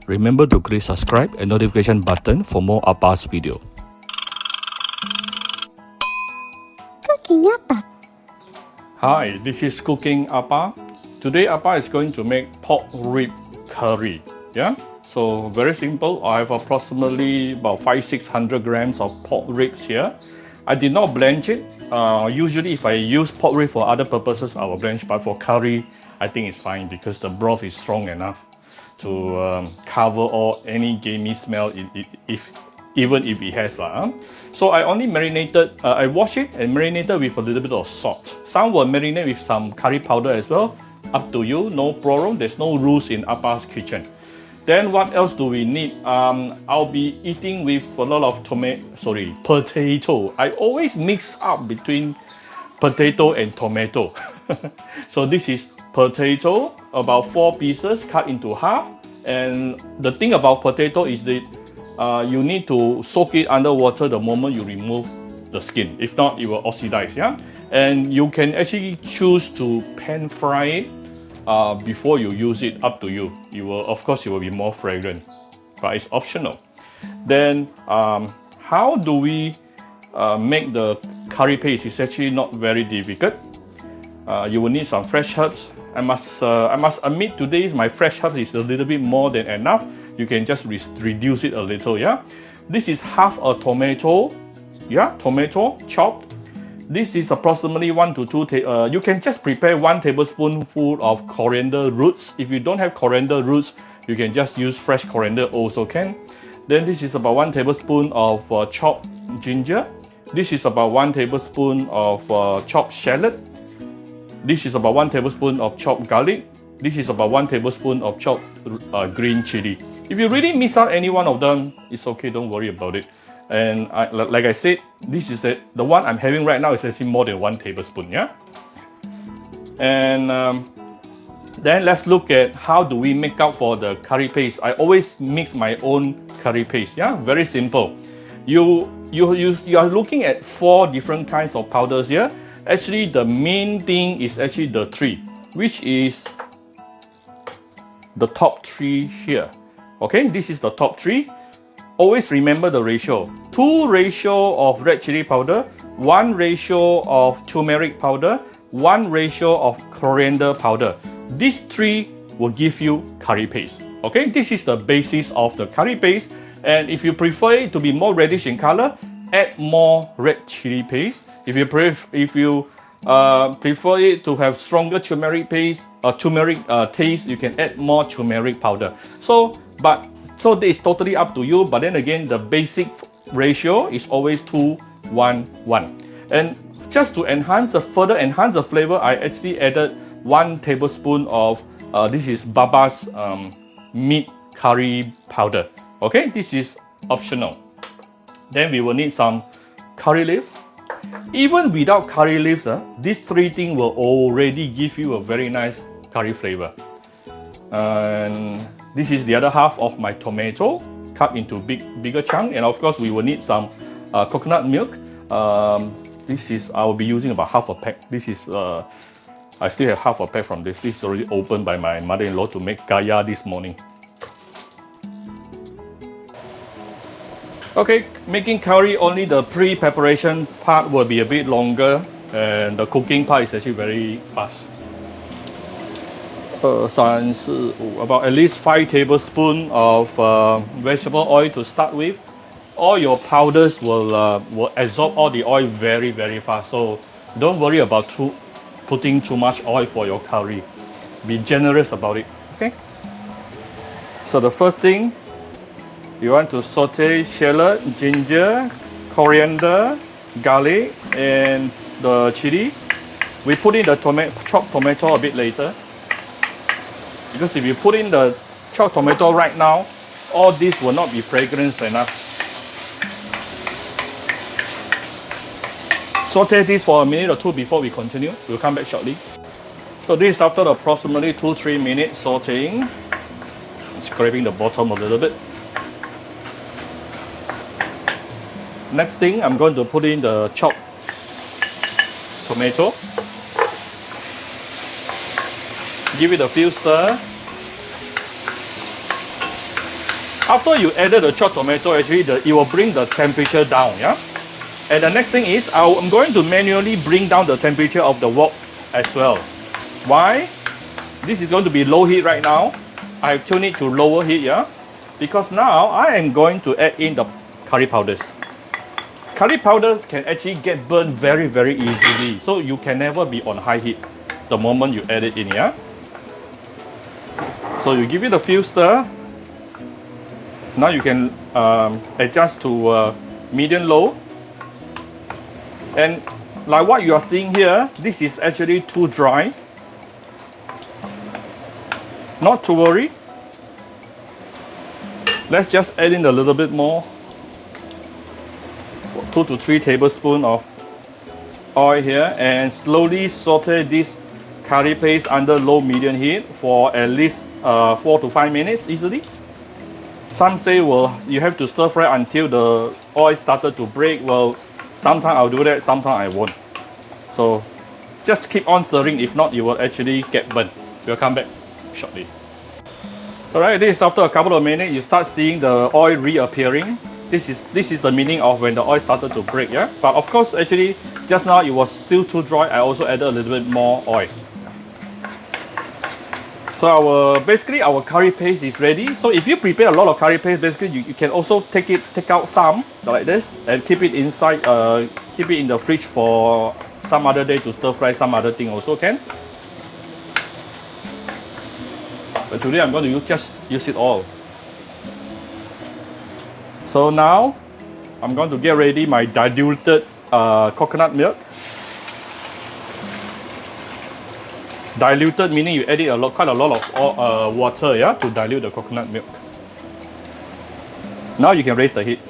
Remember to click subscribe and notification button for more Appa's video. Cooking Appa. Hi, this is Cooking Appa. Today Appa is going to make pork rib curry. Yeah, so very simple. I have approximately about 500-600 grams of pork ribs here. I did not blanch it. Usually if I use pork rib for other purposes, I will blanch, but for curry, I think it's fine because the broth is strong enough to cover all any gamey smell even if it has. So I only marinated, I washed it and marinated with a little bit of salt. Some will marinate with some curry powder as well. Up to you, no problem. There's no rules in Appa's kitchen. Then what else do we need? I'll be eating with a lot of potato. I always mix up between potato and tomato. So this is potato, about 4 pieces cut into half. And the thing about potato is that you need to soak it under water the moment you remove the skin. If not, it will oxidize. Yeah, and you can actually choose to pan fry it before you use it. Up to you. You will, of course, it will be more fragrant, but it's optional. Then, how do we make the curry paste? It's actually not very difficult. You will need some fresh herbs. I must admit today my fresh herbs is a little bit more than enough. You can just reduce it a little. Yeah, this is half a tomato. Yeah, tomato chopped. This is approximately 1 to 2. You can just prepare 1 tablespoonful of coriander roots. If you don't have coriander roots, you can just use fresh coriander also can. Then this is about 1 tablespoon of chopped ginger. This is about 1 tablespoon of chopped shallot. This is about 1 tablespoon of chopped garlic. This is about 1 tablespoon of chopped green chili. If you really miss out any one of them, it's okay, don't worry about it. And like I said, this is it. The one I'm having right now is actually more than 1 tablespoon, yeah? And then let's look at how do we make up for the curry paste. I always mix my own curry paste, yeah? Very simple. You are looking at 4 different kinds of powders here. Actually, the main thing is actually the 3, which is the top 3 here. Okay, this is the top 3. Always remember the ratio. 2 ratio of red chili powder, 1 ratio of turmeric powder, 1 ratio of coriander powder. These 3 will give you curry paste. Okay, this is the basis of the curry paste. And if you prefer it to be more reddish in color, add more red chili paste. If you prefer it to have stronger turmeric taste, you can add more turmeric powder. So this is totally up to you, but then again, the basic ratio is always 2-1-1. And just to further enhance the flavor, I actually added 1 tablespoon of this is Baba's meat curry powder. Okay, this is optional. Then we will need some curry leaves. Even without curry leaves, these 3 things will already give you a very nice curry flavor. And this is the other half of my tomato, cut into bigger chunk. And of course, we will need some coconut milk. I will be using about half a pack. This is, I still have half a pack from this. This is already opened by my mother-in-law to make kaya this morning. Okay, making curry, only the pre-preparation part will be a bit longer, and the cooking part is actually very fast. About at least 5 tablespoons of vegetable oil to start with. All your powders will absorb all the oil very, very fast. So don't worry about putting too much oil for your curry. Be generous about it. Okay. So the first thing, you want to saute shallot, ginger, coriander, garlic, and the chili. We put in the chopped tomato a bit later. Because if you put in the chopped tomato right now, all this will not be fragrant enough. Saute this for a minute or 2 before we continue. We'll come back shortly. So this is after approximately 2-3 minutes sauteing. Scraping the bottom a little bit. Next thing, I'm going to put in the chopped tomato. Give it a few stir. After you added the chopped tomato, actually it will bring the temperature down, yeah? And the next thing is I'm going to manually bring down the temperature of the wok as well. Why? This is going to be low heat right now. I tune it to lower heat, yeah? Because now I am going to add in the curry powders. Curry powders can actually get burned very, very easily. So you can never be on high heat the moment you add it in, yeah? So you give it a few stir. Now you can adjust to medium-low. And like what you are seeing here, this is actually too dry. Not to worry. Let's just add in a little bit more. 2 to 3 tablespoons of oil here, and slowly saute this curry paste under low-medium heat for at least 4 to 5 minutes easily. Some say, well, you have to stir fry until the oil started to break. Well, sometimes I'll do that, sometimes I won't. So just keep on stirring, if not, you will actually get burnt. We'll come back shortly. Alright, this is after a couple of minutes, you start seeing the oil reappearing. This is the meaning of when the oil started to break, yeah? But of course, actually, just now it was still too dry. I also added a little bit more oil. So basically our curry paste is ready. So if you prepare a lot of curry paste, basically you can also take out some like this and keep it inside, keep it in the fridge for some other day to stir fry some other thing also can. But today I'm going to just use it all. So now I'm going to get ready my diluted coconut milk. Diluted meaning you add it quite a lot of water, yeah, to dilute the coconut milk. Now you can raise the heat.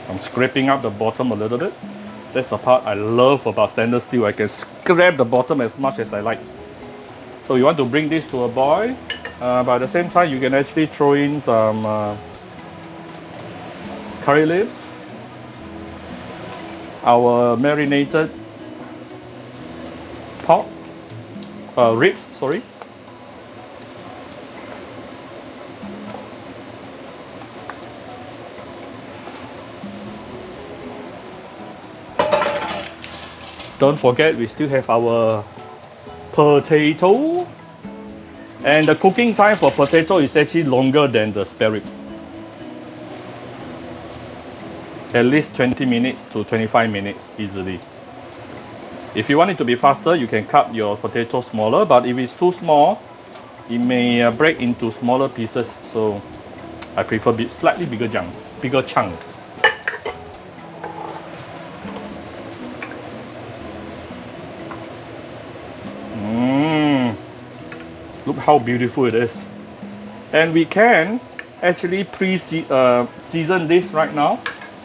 I'm scraping up the bottom a little bit. That's the part I love about stainless steel. I can scrape the bottom as much as I like. So you want to bring this to a boil. But at the same time, you can actually throw in some curry leaves, our marinated pork, ribs, sorry. Don't forget, we still have our potato. And the cooking time for potato is actually longer than the spare rib. At least 20 minutes to 25 minutes easily. If you want it to be faster, you can cut your potato smaller, but if it's too small, it may break into smaller pieces. So I prefer slightly bigger chunk. Look how beautiful it is. And we can actually season this right now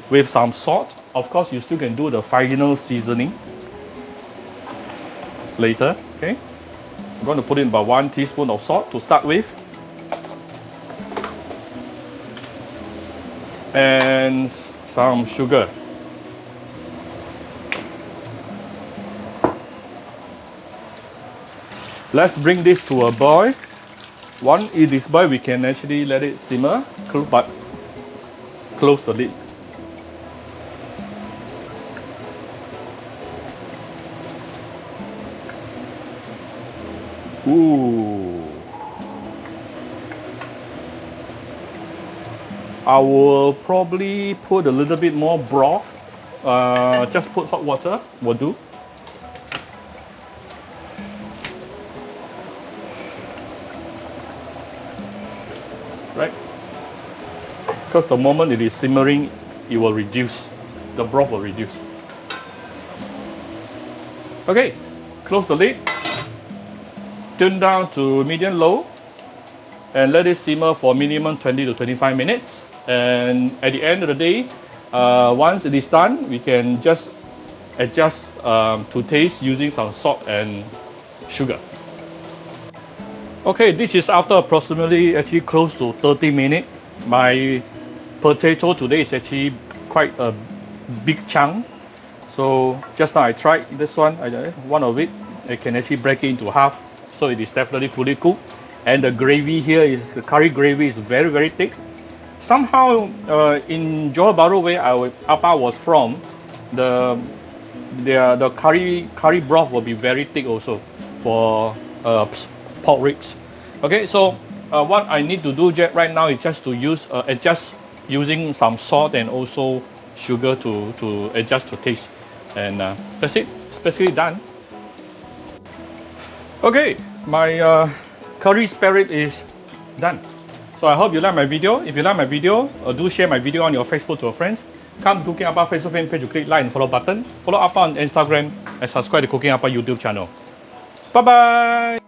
with some salt. Of course, you still can do the final seasoning later, okay? I'm going to put in about 1 teaspoon of salt to start with. And some sugar. Let's bring this to a boil. Once it is boiled, we can actually let it simmer, but close the lid. Ooh. I will probably put a little bit more broth. Just put hot water will do. Right? Because the moment it is simmering, it will reduce. The broth will reduce. Okay, close the lid. Turn down to medium-low and let it simmer for minimum 20 to 25 minutes. And at the end of the day, once it is done, we can just adjust to taste using some salt and sugar. Okay, this is after approximately actually close to 30 minutes. My potato today is actually quite a big chunk. So just now I tried this one of it. I can actually break it into half, so it is definitely fully cooked. And the gravy here is the curry gravy is very thick. Somehow in Johor Bahru where Appa was from, the curry broth will be very thick also for pork ribs. Okay, so what I need to do right now is just to adjust using some salt and also sugar to adjust to taste, and that's it. It's basically done. Okay, my curry spare rib is done. So I hope you like my video. If you like my video, do share my video on your Facebook to your friends. Come to Cooking Appa Facebook fan page to click like and follow button. Follow Appa on Instagram and subscribe to Cooking Appa YouTube channel. Bye bye.